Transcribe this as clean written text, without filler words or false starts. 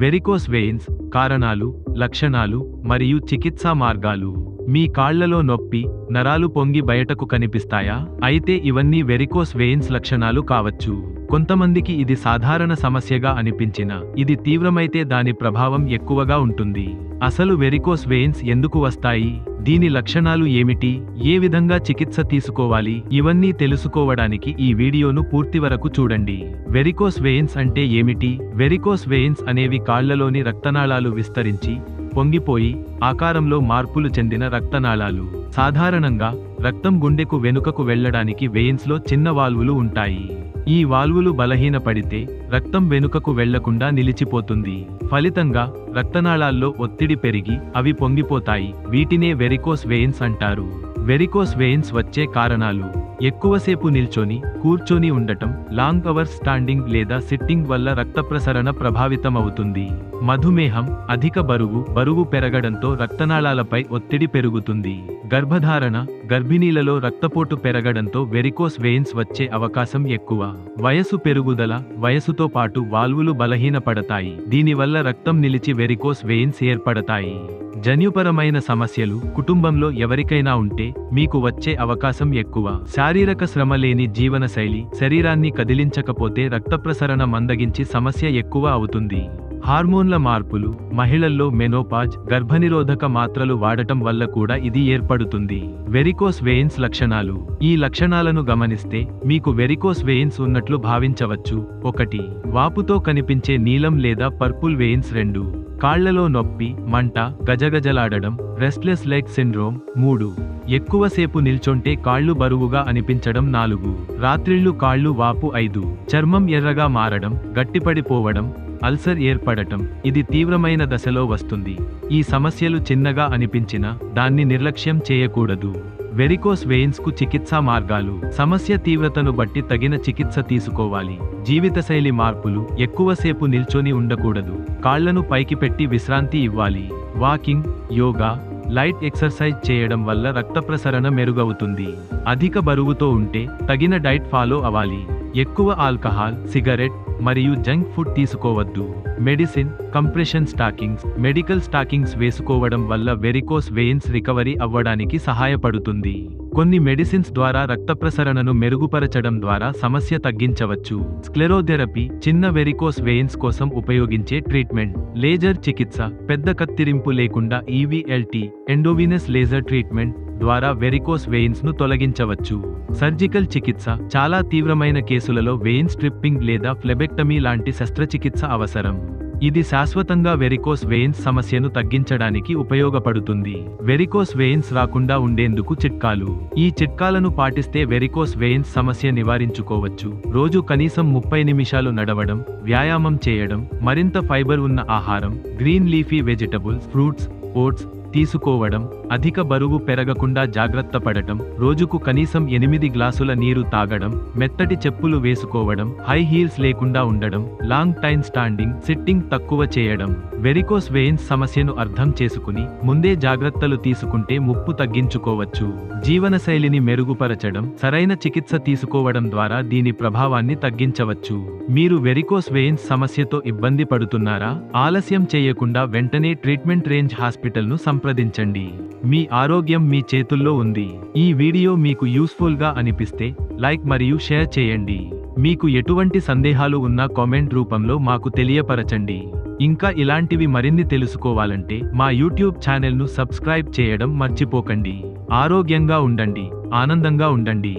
Varicose veins కారణాలు, లక్షణాలు మరియు చికిత్సా మార్గాలు. మీ కాళ్లలో నొప్పి, నరాలు పొంగి బయటకు కనిపిస్తాయా? అయితే ఇవన్నీ వెరికోస్ వెయిన్స్ లక్షణాలు కావచ్చు. కొంతమందికి ఇది సాధారణ సమస్యగా అనిపించినా, ఇది తీవ్రమైతే దాని ప్రభావం ఎక్కువగా ఉంటుంది. అసలు వెరికోస్ వెయిన్స్ ఎందుకు వస్తాయి? దీని లక్షణాలు ఏమిటి? ఏ విధంగా చికిత్స తీసుకోవాలి? ఇవన్నీ తెలుసుకోవడానికి ఈ వీడియోను పూర్తి వరకు చూడండి. వెరికోస్ వెయిన్స్ అంటే ఏమిటి? వెరికోస్ వెయిన్స్ అనేవి కాళ్లలోని రక్తనాళాలు విస్తరించి, పొంగిపోయి, ఆకారంలో మార్పులు చెందిన రక్తనాళాలు. సాధారణంగా రక్తం గుండెకు వెనుకకు వెళ్లడానికి వెయిన్స్లో చిన్న వాల్వులు ఉంటాయి. ఈ వాల్వులు బలహీనపడితే రక్తం వెనుకకు వెళ్లకుండా నిలిచిపోతుంది. ఫలితంగా రక్తనాళాల్లో ఒత్తిడి పెరిగి అవి పొంగిపోతాయి. వీటినే వెరికోస్ వెయిన్స్ అంటారు. వెరికోస్ వెయిన్స్ వచ్చే కారణాలు: ఎక్కువసేపు నిల్చొని, కూర్చొని ఉండటం, లాంగ్ అవర్స్ స్టాండింగ్ లేదా సిట్టింగ్ వల్ల రక్త ప్రసరణ ప్రభావితమవుతుంది. మధుమేహం, అధిక బరువు పెరగడంతో రక్తనాళాలపై ఒత్తిడి పెరుగుతుంది. గర్భధారణ, గర్భిణీలలో రక్తపోటు పెరగడంతో వెరికోస్ వెయిన్స్ వచ్చే అవకాశం ఎక్కువ. వయసు పెరుగుదల, వయసుతో పాటు వాల్వులు బలహీనపడతాయి. దీనివల్ల రక్తం నిలిచి వెరికోస్ వెయిన్స్ ఏర్పడతాయి. జన్యుపరమైన సమస్యలు కుటుంబంలో ఎవరికైనా ఉంటే మీకు వచ్చే అవకాశం ఎక్కువ. శారీరక శ్రమ లేని జీవనశైలి, శరీరాన్ని కదిలించకపోతే రక్త ప్రసరణ మందగించి సమస్య ఎక్కువ అవుతుంది. హార్మోన్ల మార్పులు, మహిళల్లో మెనోపాజ్, గర్భనిరోధక మాత్రలు వాడటం వల్ల కూడా ఇది ఏర్పడుతుంది. వెరికోస్ వెయిన్స్ లక్షణాలు. ఈ లక్షణాలను గమనిస్తే మీకు వెరికోస్ వెయిన్స్ ఉన్నట్లు భావించవచ్చు. 1. వాపుతో కనిపించే నీలం లేదా పర్పుల్ వెయిన్స్. 2. కాళ్లలో నొప్పి, మంట, గజగజలాడడం, రెస్ట్లెస్ లెగ్ సిండ్రోమ్. 3. ఎక్కువసేపు నిల్చొంటే కాళ్లు బరువుగా అనిపించడం. 4. రాత్రిళ్లు కాళ్లు వాపు. 5. చర్మం ఎర్రగా మారడం, గట్టిపడిపోవడం, అల్సర్ ఏర్పడటం. ఇది తీవ్రమైన దశలో వస్తుంది. ఈ సమస్యలు చిన్నగా అనిపించినా దాన్ని నిర్లక్ష్యం చేయకూడదు. వెరికోస్ వెయిన్స్ కు చికిత్సా మార్గాలు. సమస్య తీవ్రతను బట్టి తగిన చికిత్స తీసుకోవాలి. జీవితశైలి మార్పులు: ఎక్కువసేపు నిల్చొని ఉండకూడదు. కాళ్లను పైకి పెట్టి విశ్రాంతి ఇవ్వాలి. వాకింగ్, యోగా, లైట్ ఎక్సర్సైజ్ చేయడం వల్ల రక్త ప్రసరణ మెరుగవుతుంది. అధిక బరువుతో ఉంటే తగిన డైట్ ఫాలో అవ్వాలి. ఎక్కువ ఆల్కహాల్, సిగరెట్ మరియు జంక్ ఫుడ్ తీసుకోవద్దు. Medicine, compression stockings, medical stockings వేసుకోవడం వల్ల వెరికోస్ వెయిన్స్ రికవరీ అవ్వడానికి సహాయపడుతుంది. కొన్ని మెడిసిన్స్ ద్వారా రక్త ప్రసరణను మెరుగుపరచడం ద్వారా సమస్య తగ్గించవచ్చు. స్క్లెరోథెరపీ, చిన్న వెరికోస్ వెయిన్స్ కోసం ఉపయోగించే ట్రీట్మెంట్. లేజర్ చికిత్స, పెద్ద కత్తిరింపు లేకుండా EVLT, ఎండోవీనస్ లేజర్ ట్రీట్మెంట్ ద్వారా వెరికోస్ వెయిన్స్ ను తొలగించవచ్చు. సర్జికల్ చికిత్స, చాలా తీవ్రమైన కేసులలో వెయిన్ స్ట్రిప్పింగ్ లేదా ఫ్లెబెక్టమీ లాంటి శస్త్రచికిత్స అవసరం. ఇది శాశ్వతంగా వెరికోస్ వెయిన్స్ సమస్యను తగ్గించడానికి ఉపయోగపడుతుంది. వెరికోస్ వెయిన్స్ రాకుండా ఉండేందుకు చిట్కాలు. ఈ చిట్కాలను పాటిస్తే వెరికోస్ వెయిన్స్ సమస్య నివారించుకోవచ్చు. రోజు కనీసం 30 నిమిషాలు నడవడం, వ్యాయామం చేయడం, మరింత ఫైబర్ ఉన్న ఆహారం, green leafy vegetables, fruits, oats తీసుకోవడం, అధిక బరువు పెరగకుండా జాగ్రత్త పడటం, రోజుకు కనీసం 8 గ్లాసుల నీరు తాగడం, మెత్తటి చెప్పులు వేసుకోవడం, హై హీల్స్ లేకుండా ఉండడం, లాంగ్ టైం స్టాండింగ్, సిట్టింగ్ తక్కువ చేయడం. వెరికోస్ వెయిన్స్ సమస్యను అర్థం చేసుకుని ముందే జాగ్రత్తలు తీసుకుంటే ముప్పు తగ్గించుకోవచ్చు. జీవనశైలిని మెరుగుపరచడం, సరైన చికిత్స తీసుకోవడం ద్వారా దీని ప్రభావాన్ని తగ్గించవచ్చు. మీరు వెరికోస్ వెయిన్స్ సమస్యతో ఇబ్బంది పడుతున్నారా? ఆలస్యం చేయకుండా వెంటనే ట్రీట్మెంట్ రేంజ్ హాస్పిటల్ను సంప్రదించండి. మీ ఆరోగ్యం మీ చేతుల్లో ఉంది. ఈ వీడియో మీకు యూస్ఫుల్ గా అనిపిస్తే లైక్ మరియు షేర్ చేయండి. మీకు ఎటువంటి సందేహాలు ఉన్నా కామెంట్ రూపంలో మాకు తెలియపరచండి. ఇంకా ఇలాంటివి మరిన్ని తెలుసుకోవాలంటే మా యూట్యూబ్ ఛానల్ను సబ్స్క్రైబ్ చేయడం మర్చిపోకండి. ఆరోగ్యంగా ఉండండి, ఆనందంగా ఉండండి.